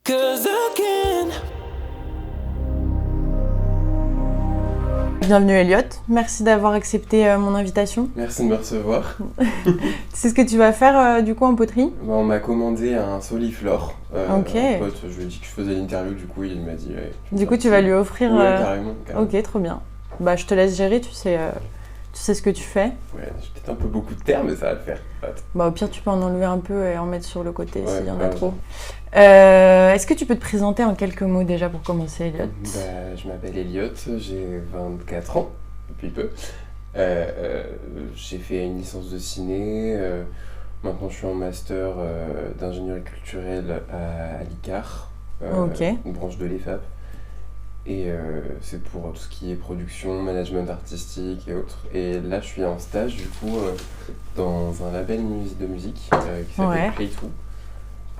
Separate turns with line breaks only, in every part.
'Cause again.
Bienvenue Elliot, merci d'avoir accepté mon invitation.
Merci de me recevoir.
Tu sais ce que tu vas faire du coup en poterie?
On m'a commandé un soliflore.
Ok.
Un pote, je lui ai dit que je faisais l'interview, du coup il m'a dit... Ouais,
Du coup tu vas lui offrir...
Ouais, carrément.
Ok, trop bien. Bah je te laisse gérer, tu sais ce que tu fais.
Ouais, j'ai peut-être un peu beaucoup de termes, mais ça va le faire.
Bah au pire tu peux en enlever un peu et en mettre sur le côté s'il y en a trop.
Ouais.
Est-ce que tu peux te présenter en quelques mots déjà pour commencer Elliot?
Je m'appelle Elliot, j'ai 24 ans, depuis peu. J'ai fait une licence de ciné. Maintenant je suis en master d'ingénierie culturelle à l'ICAR,
Ok.
une branche de l'EFAP. Et c'est pour tout ce qui est production, management artistique et autres. Et là, je suis en stage, du coup, dans un label de musique qui s'appelle Play2,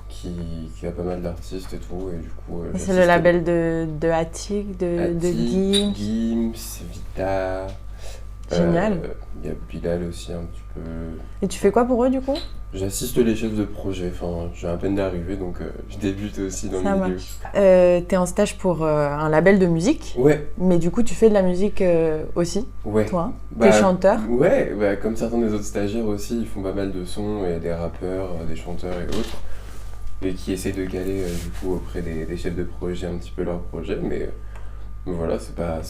qui a pas mal d'artistes et tout. Et du coup,
c'est le label de Attic, de Gims.
Gims, Vita.
Génial.
Il y a Bilal aussi un petit peu.
Et tu fais quoi pour eux du coup?
J'assiste les chefs de projet, enfin, j'ai à peine d'arriver, donc je débute aussi dans le milieu.
T'es en stage pour un label de musique.
Ouais.
Mais du coup, tu fais de la musique aussi,
ouais.
toi? T'es chanteur?
Ouais, comme certains des autres stagiaires aussi, ils font pas mal de sons, et des rappeurs, des chanteurs et autres, et qui essayent de caler du coup auprès des chefs de projet un petit peu leur projet, mais voilà, c'est pas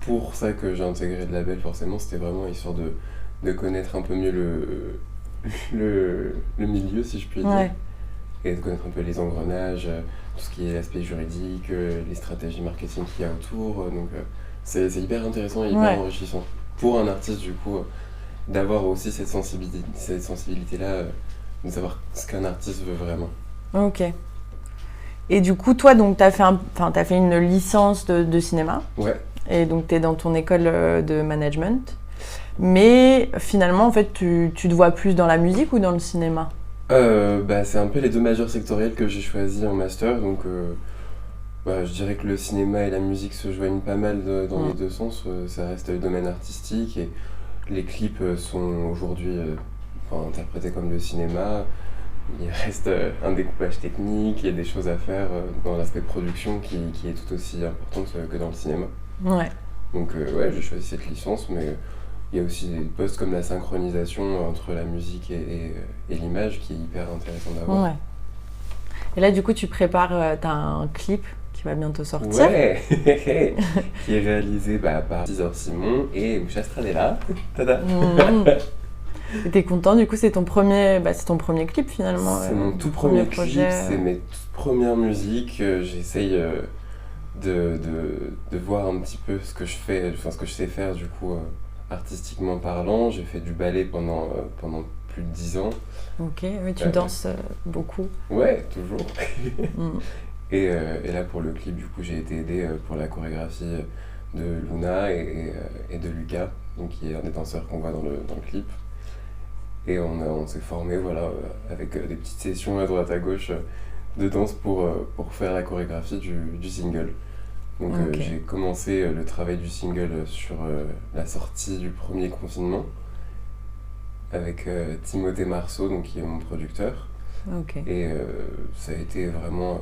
pour ça que j'ai intégré le label forcément, c'était vraiment histoire de connaître un peu mieux le milieu, si je puis dire,
Ouais.
et de connaître un peu les engrenages, tout ce qui est l'aspect juridique, les stratégies marketing qu'il y a autour, donc c'est hyper intéressant et hyper enrichissant pour un artiste du coup, d'avoir aussi cette sensibilité-là, de savoir ce qu'un artiste veut vraiment.
Ok. Et du coup, toi, donc, t'as fait une licence de cinéma.
Ouais.
Et donc, t'es dans ton école de management. Mais finalement, en fait, tu te vois plus dans la musique ou dans le cinéma?
C'est un peu les deux majeurs sectoriels que j'ai choisis en master, donc je dirais que le cinéma et la musique se joignent pas mal dans les deux sens. Ça reste le domaine artistique et les clips sont aujourd'hui interprétés comme le cinéma. Il reste un découpage technique, il y a des choses à faire dans l'aspect production qui est tout aussi importante que dans le cinéma.
Ouais.
Donc j'ai choisi cette licence, mais il y a aussi des postes comme la synchronisation entre la musique et l'image qui est hyper intéressant d'avoir.
Ouais. Et là, du coup, tu prépares, t'as un clip qui va bientôt sortir.
Ouais. Qui est réalisé par César Simon et Usha Stradella. Tada.
Et t'es content, du coup, c'est ton premier clip finalement.
C'est mon tout premier clip,
projet.
c'est mes toutes premières musiques. J'essaye de voir un petit peu ce que je sais faire du coup artistiquement parlant. J'ai fait du ballet pendant plus de 10 ans.
Ok, oui, tu danses beaucoup.
Ouais, toujours. Et là pour le clip, du coup, j'ai été aidé pour la chorégraphie de Luna et de Lucas, donc qui est un des danseurs qu'on voit dans le clip. Et on s'est formé avec des petites sessions à droite à gauche de danse pour faire la chorégraphie du single. Donc j'ai commencé le travail du single sur la sortie du premier confinement avec Timothée Marceau, donc, qui est mon producteur.
Okay.
Et ça a été vraiment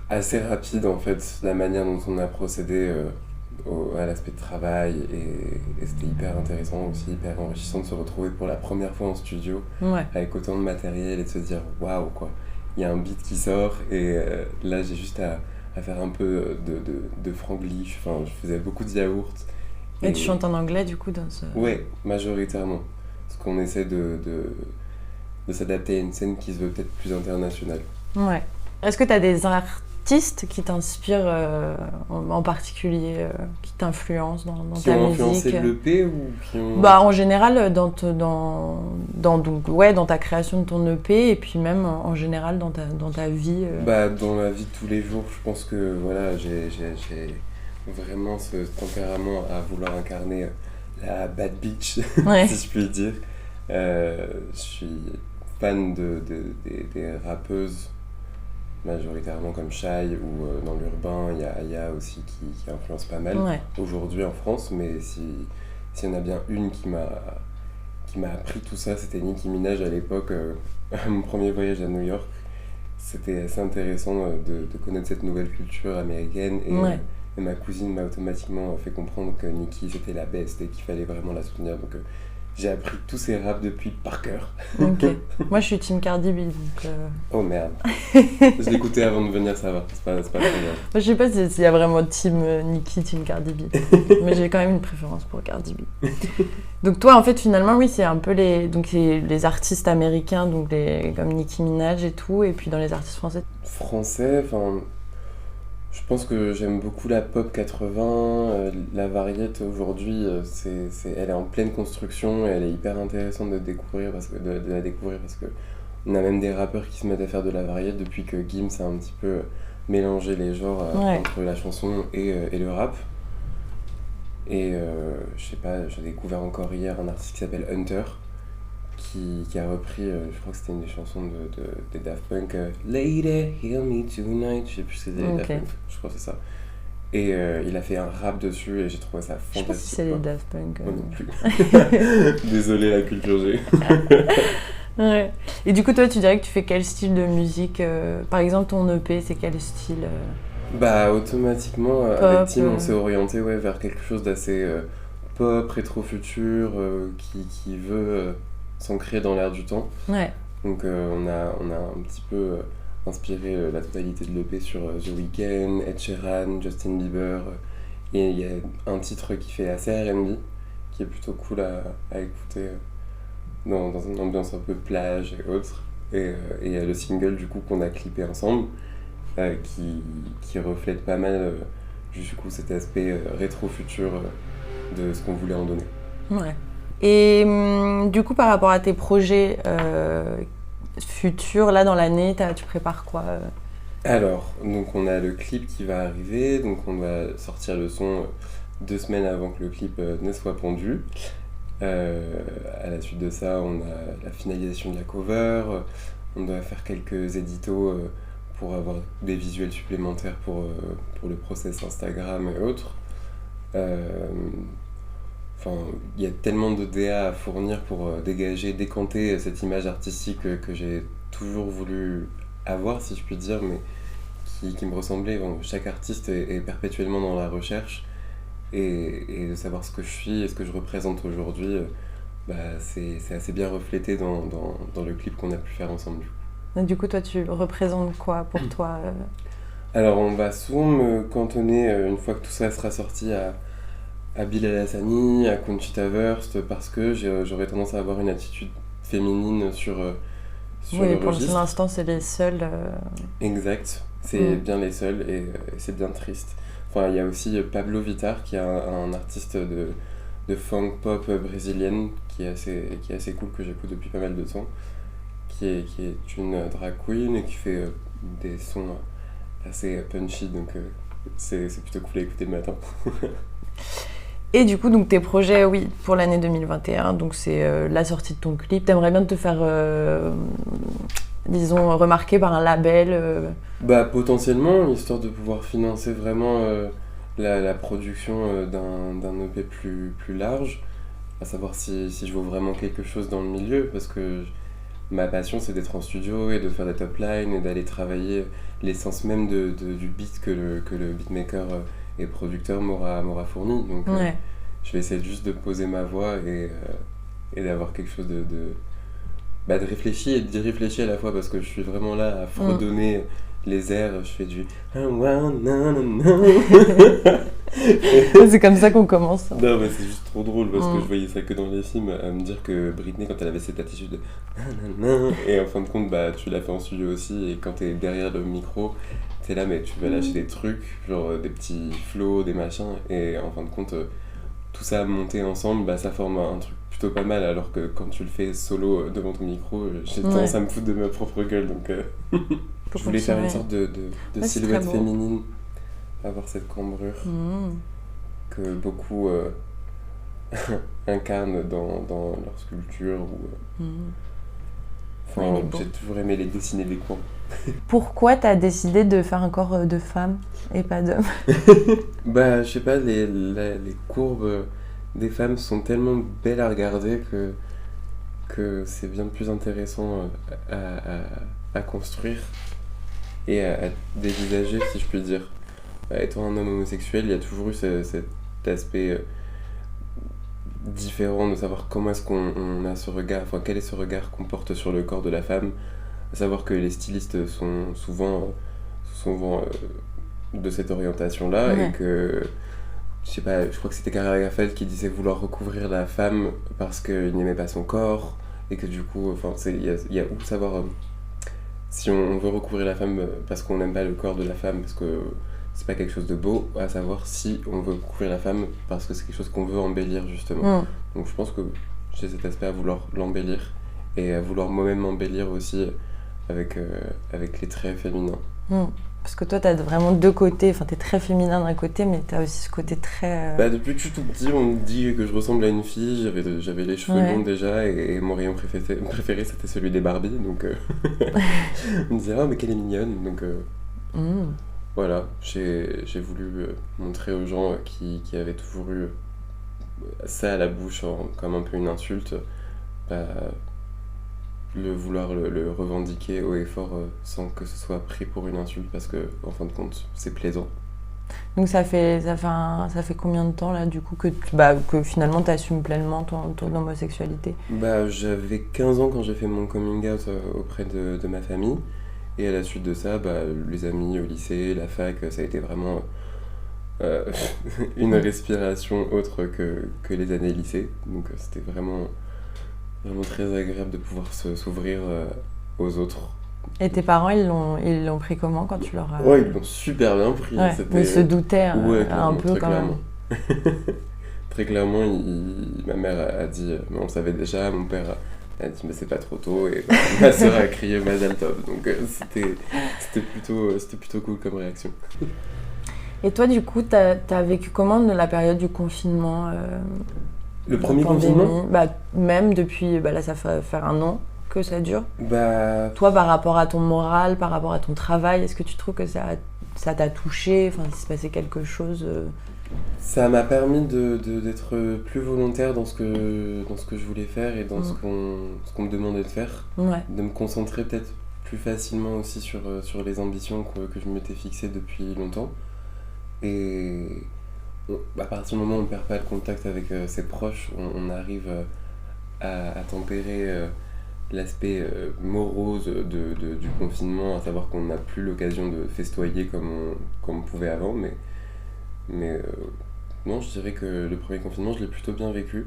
assez rapide en fait, la manière dont on a procédé à l'aspect de travail, et c'était hyper intéressant aussi, hyper enrichissant de se retrouver pour la première fois en studio avec autant de matériel et de se dire waouh quoi, il y a un beat qui sort et là j'ai juste à faire un peu de franglish, enfin je faisais beaucoup de yaourt.
Et tu chantes en anglais du coup dans ce...
Ouais, majoritairement, parce qu'on essaie de s'adapter à une scène qui se veut peut-être plus internationale.
Ouais. Est-ce que tu as des artistes qui t'inspirent en particulier, qui t'influencent dans ta musique?
Qui ont influencé l'EP ou qui ont...
En général, dans ta création de ton EP et puis même en général dans ta vie.
Dans la vie de tous les jours, je pense que voilà, j'ai vraiment ce tempérament à vouloir incarner la bad bitch, si je puis dire. Je suis fan des rappeuses, majoritairement comme Shai, ou dans l'urbain, il y a Aya aussi qui influence pas mal aujourd'hui en France, mais s'il y en a bien une qui m'a appris tout ça, c'était Nicki Minaj à l'époque, à mon premier voyage à New York. c'était assez intéressant de connaître cette nouvelle culture américaine. Et ma cousine m'a automatiquement fait comprendre que Nicki c'était la best et qu'il fallait vraiment la soutenir. Donc j'ai appris tous ces raps depuis par cœur.
Ok. Moi je suis team Cardi B donc.
Oh merde. Je l'écoutais avant de venir, ça va. C'est pas très grave.
Je sais pas s'il y a vraiment team Nicki, team Cardi B. Mais j'ai quand même une préférence pour Cardi B. Donc toi en fait finalement oui c'est un peu les artistes américains donc comme Nicki Minaj et tout et puis dans les artistes français.
Français, enfin. Je pense que j'aime beaucoup la pop 80, la variété aujourd'hui, elle est en pleine construction et elle est hyper intéressante de la découvrir parce que on a même des rappeurs qui se mettent à faire de la variété depuis que Gims a un petit peu mélangé les genres entre la chanson et le rap. Et je sais pas, j'ai découvert encore hier un artiste qui s'appelle Hunter qui a repris, je crois que c'était une des chansons des Daft Punk, Lady, Heal Me Tonight, je sais plus si c'est les Daft Punk, je crois que c'est ça. Et il a fait un rap dessus et j'ai trouvé ça fantastique.
Je sais pas si c'est les Daft Punk.
Moi non plus. Désolé la culture G.
Ouais. Et du coup toi tu dirais que tu fais quel style de musique par exemple ton EP c'est quel style
Bah automatiquement pop, avec Tim on s'est orienté vers quelque chose d'assez pop, rétro-futur, qui veut s'ancrer dans l'air du temps.
Ouais.
Donc on a un petit peu inspiré la totalité de l'EP sur The Weeknd, Ed Sheeran, Justin Bieber. Et il y a un titre qui fait assez R&B, qui est plutôt cool à écouter dans une ambiance un peu plage et autres. Et il y a le single du coup qu'on a clippé ensemble, qui reflète pas mal du coup cet aspect rétro-futur de ce qu'on voulait en donner.
Ouais. Et du coup, par rapport à tes projets futurs, là, dans l'année, tu prépares quoi
Alors, donc on a le clip qui va arriver, donc on va sortir le son 2 semaines avant que le clip ne soit pondu. À la suite de ça, on a la finalisation de la cover, on doit faire quelques éditos pour avoir des visuels supplémentaires pour le process Instagram et autres. Enfin, il y a tellement de DA à fournir pour décanter cette image artistique que j'ai toujours voulu avoir, si je puis dire, mais qui me ressemblait. Bon, chaque artiste est perpétuellement dans la recherche et de savoir ce que je suis et ce que je représente aujourd'hui, c'est assez bien reflété dans le clip qu'on a pu faire ensemble.
Du coup, toi, tu représentes quoi pour toi
Alors, on va souvent me cantonner, une fois que tout ça sera sorti, à Bilal Hassani, à Conchita Wurst, parce que j'aurais tendance à avoir une attitude féminine sur le registre.
Pour l'instant, c'est les seuls.
Exact, c'est bien les seuls et c'est bien triste. Enfin, il y a aussi Pablo Vittar, qui est un artiste de funk pop brésilienne, qui est assez cool, que j'écoute depuis pas mal de temps, qui est une drag queen et qui fait des sons assez punchy, donc c'est plutôt cool à écouter le matin.
Et du coup, donc tes projets, oui, pour l'année 2021, donc c'est la sortie de ton clip. T'aimerais bien te faire, disons, remarquer par un label
Potentiellement, histoire de pouvoir financer vraiment la production d'un EP plus large, à savoir si je vaux vraiment quelque chose dans le milieu, parce que ma passion c'est d'être en studio et de faire des top lines et d'aller travailler l'essence même du beat que le beatmaker et producteur m'aura fourni. Donc je vais essayer juste de poser ma voix et d'avoir quelque chose de réfléchi et d'y réfléchir à la fois, parce que je suis vraiment là à fredonner les airs, je fais du
c'est comme ça qu'on commence.
Non mais c'est juste trop drôle parce que je voyais ça que dans les films, à me dire que Britney, quand elle avait cette attitude de et en fin de compte tu l'as fait en studio aussi, et quand t'es derrière le micro t'es là mais tu vas lâcher des trucs, genre des petits flows, des machins, et en fin de compte tout ça monté ensemble, ça forme un truc plutôt pas mal, alors que quand tu le fais solo devant ton micro, j'ai tendance à me foutre de ma propre gueule, donc je voulais faire une sorte de silhouette féminine, avoir cette cambrure que beaucoup incarnent dans leur sculpture. J'ai toujours aimé les dessiner des coins.
Pourquoi t'as décidé de faire un corps de femme et pas d'homme
Je sais pas, les courbes des femmes sont tellement belles à regarder que c'est bien plus intéressant à construire. et à dévisager, si je puis dire. Étant un homme homosexuel, il y a toujours eu cet aspect différent de savoir comment est-ce qu'on a ce regard, enfin quel est ce regard qu'on porte sur le corps de la femme, à savoir que les stylistes sont souvent de cette orientation-là,
Ouais.
et que, je sais pas, je crois que c'était Karl Lagerfeld qui disait vouloir recouvrir la femme parce qu'il n'aimait pas son corps, et que du coup, enfin, il y a où savoir si on veut recouvrir la femme parce qu'on n'aime pas le corps de la femme, parce que c'est pas quelque chose de beau, à savoir si on veut couvrir la femme parce que c'est quelque chose qu'on veut embellir justement. Donc je pense que j'ai cet aspect à vouloir l'embellir et à vouloir moi-même embellir aussi avec les traits féminins.
Parce que toi, t'as vraiment deux côtés, enfin t'es très féminin d'un côté, mais t'as aussi ce côté très...
Depuis que je suis tout petit, on me dit que je ressemble à une fille, j'avais les cheveux longs déjà, et mon rayon préféré c'était celui des Barbie, donc on me disait « Ah mais qu'elle est mignonne », donc voilà, j'ai voulu montrer aux gens qui avaient toujours eu ça à la bouche comme un peu une insulte, vouloir le revendiquer haut et fort sans que ce soit pris pour une insulte, parce que en fin de compte c'est plaisant.
Donc ça fait combien de temps là du coup que finalement t'assumes pleinement ton homosexualité?
J'avais 15 ans quand j'ai fait mon coming out auprès de ma famille. Et à la suite de ça, les amis au lycée, la fac, ça a été vraiment une respiration autre que les années lycée. Donc c'était vraiment, vraiment très agréable de pouvoir s'ouvrir aux autres.
Et tes parents, ils l'ont pris comment quand tu leur as...
Ouais, ils l'ont super bien pris.
Ouais, mais ils se doutaient un peu quand
clairement.
même.
Très clairement, ma mère a dit, mais on le savait déjà, mon père a dit mais c'est pas trop tôt, et ma soeur a crié Mazel Tov, donc c'était plutôt cool comme réaction.
Et toi du coup t'as vécu comment la période du confinement,
le premier confinement?
Même depuis, là ça fait faire 1 an que ça dure.
Toi,
par rapport à ton moral, par rapport à ton travail, est-ce que tu trouves que ça t'a touché, enfin s'il se passait quelque chose
Ça m'a permis d'être plus volontaire dans ce que je voulais faire et dans ce qu'on me demandait de faire.
Ouais.
De me concentrer peut-être plus facilement aussi sur les ambitions que je m'étais fixées depuis longtemps. Et à partir du moment où on ne perd pas le contact avec ses proches, on arrive à tempérer l'aspect morose du confinement, à savoir qu'on n'a plus l'occasion de festoyer comme on pouvait avant, mais non, je dirais que le premier confinement, je l'ai plutôt bien vécu.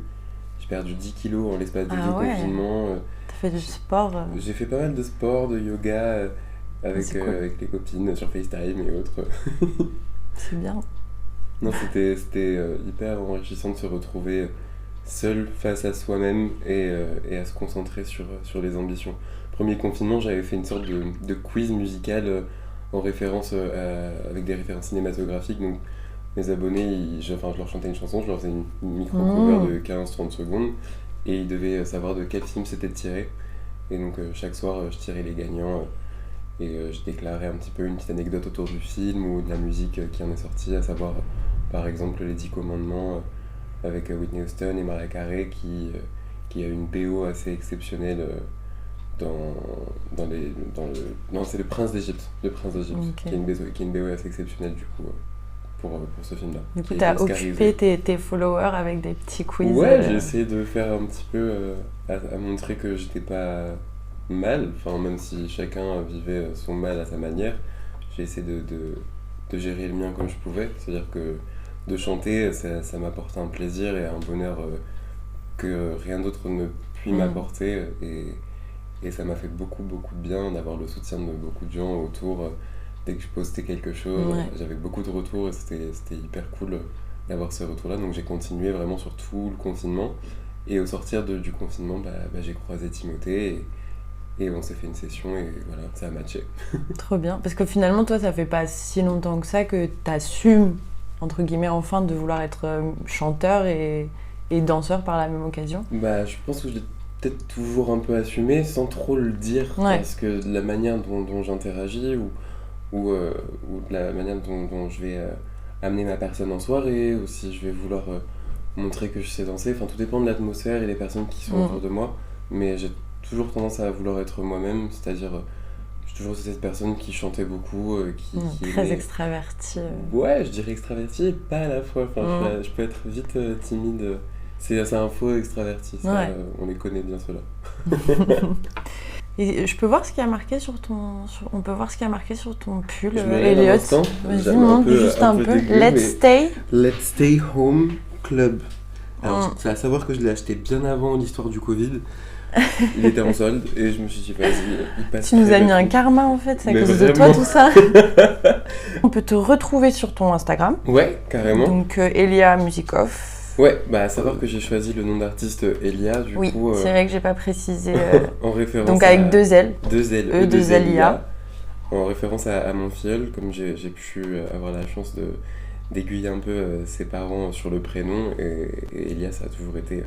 J'ai perdu 10 kilos en l'espace de 2 confinements.
T'as fait du sport
J'ai fait pas mal de sport, de yoga, avec les copines sur FaceTime et autres.
C'est bien.
Non, c'était hyper enrichissant de se retrouver seul face à soi-même et à se concentrer sur les ambitions. Premier confinement, j'avais fait une sorte de quiz musical en référence avec des références cinématographiques. Donc mes abonnés, je leur chantais une chanson, je leur faisais une micro-cover de 15-30 secondes et ils devaient savoir de quel film c'était tiré. Et donc chaque soir, je tirais les gagnants et je déclarais un petit peu une petite anecdote autour du film ou de la musique qui en est sortie, à savoir par exemple les 10 commandements avec Whitney Houston et Mariah Carey qui a une BO assez exceptionnelle non, c'est le Prince d'Égypte, qui est une BO assez exceptionnelle du coup pour ce film-là.
Du coup, t'as occupé tes followers avec des petits quiz.
Ouais, j'ai essayé de faire un petit peu à montrer que j'étais pas mal, enfin même si chacun vivait son mal à sa manière, j'ai essayé de gérer le mien comme je pouvais, c'est-à-dire que de chanter, ça m'apporte un plaisir et un bonheur que rien d'autre ne puis m'apporter, et ça m'a fait beaucoup beaucoup de bien d'avoir le soutien de beaucoup de gens autour. Dès que je postais quelque chose, j'avais beaucoup de retours et c'était hyper cool d'avoir ces retours-là, donc j'ai continué vraiment sur tout le confinement, et au sortir du confinement, j'ai croisé Timothée et on s'est fait une session et voilà, ça a matché.
Trop bien, parce que finalement toi ça fait pas si longtemps que ça que t'assumes entre guillemets enfin de vouloir être chanteur et danseur par la même occasion.
Je pense que je l'ai peut-être toujours un peu assumé sans trop le dire, parce que de la manière dont j'interagis ou de la manière dont je vais amener ma personne en soirée, ou si je vais vouloir montrer que je sais danser, enfin tout dépend de l'atmosphère et des personnes qui sont autour de moi, mais j'ai toujours tendance à vouloir être moi-même, c'est-à-dire je toujours cette personne qui chantait beaucoup, qui
très
aimait...
extravertie.
Ouais, je dirais extraverti et pas à la fois. Enfin, je peux être vite timide. C'est un faux extraverti, ça,
Ouais.
On les connaît bien ceux-là.
Et je peux voir ce qui a marqué sur ton... On peut voir ce qui a marqué sur ton pull,
Je me lève un
Elliot.
instant,
Vas-y,
j'avais
montre juste un peu.
dégueu,
Let's
mais-
stay.
Let's Stay Home Club. Alors,
Mm.
c'est à savoir que je l'ai acheté bien avant l'histoire du Covid. Il était en solde et je me suis dit, vas-y, il passe.
Tu nous
très
as mis
bien.
un karma en fait, c'est à
Mais
cause de toi
vraiment.
tout ça. On peut te retrouver sur ton Instagram,
Ouais, carrément.
donc Elia Musikoff.
Ouais, bah à savoir que j'ai choisi le nom d'artiste Elia, du
Oui,
coup,
c'est vrai que j'ai pas précisé.
en référence
Donc
à
avec 2 L.
2 L,
E2LIA.
en référence à mon filleul, comme j'ai pu avoir la chance d'aiguiller un peu ses parents sur le prénom, et Elia, ça a toujours été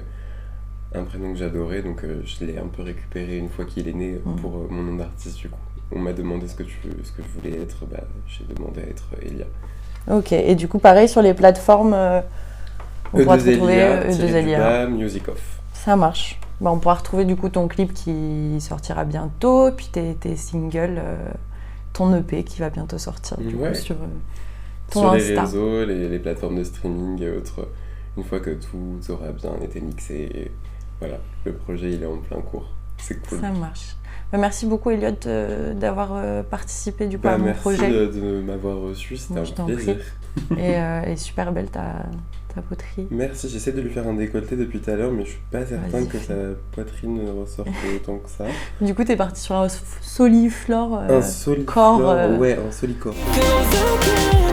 un prénom que j'adorais, donc je l'ai un peu récupéré une fois qu'il est né pour mon nom d'artiste, du coup. On m'a demandé ce que je voulais être, bah j'ai demandé à être Elia.
Ok, et du coup pareil sur les plateformes, on pourra te retrouver
E2LIA,
E2LIA.
Music Off.
Ça marche. Bah, on pourra retrouver du coup ton clip qui sortira bientôt, puis tes singles, ton EP qui va bientôt sortir du coup
Ouais.
sur ton
Sur les
Insta.
réseaux, les plateformes de streaming et autres, une fois que tout aura bien été mixé, et voilà, le projet il est en plein cours, c'est cool.
Ça marche. Bah, merci beaucoup Elliot d'avoir participé du coup à mon
Merci
projet.
de m'avoir reçu, c'était
Moi, je
un
t'en
plaisir.
Et super belle ta poterie.
Merci, j'essaie de lui faire un décolleté depuis tout à l'heure, mais je suis pas certain
Vas-y,
que
fais.
sa poitrine ressorte autant que ça.
Du coup t'es parti sur un soliflore
Un solicorps,
corps,
ouais, un solicorps.
Feels okay.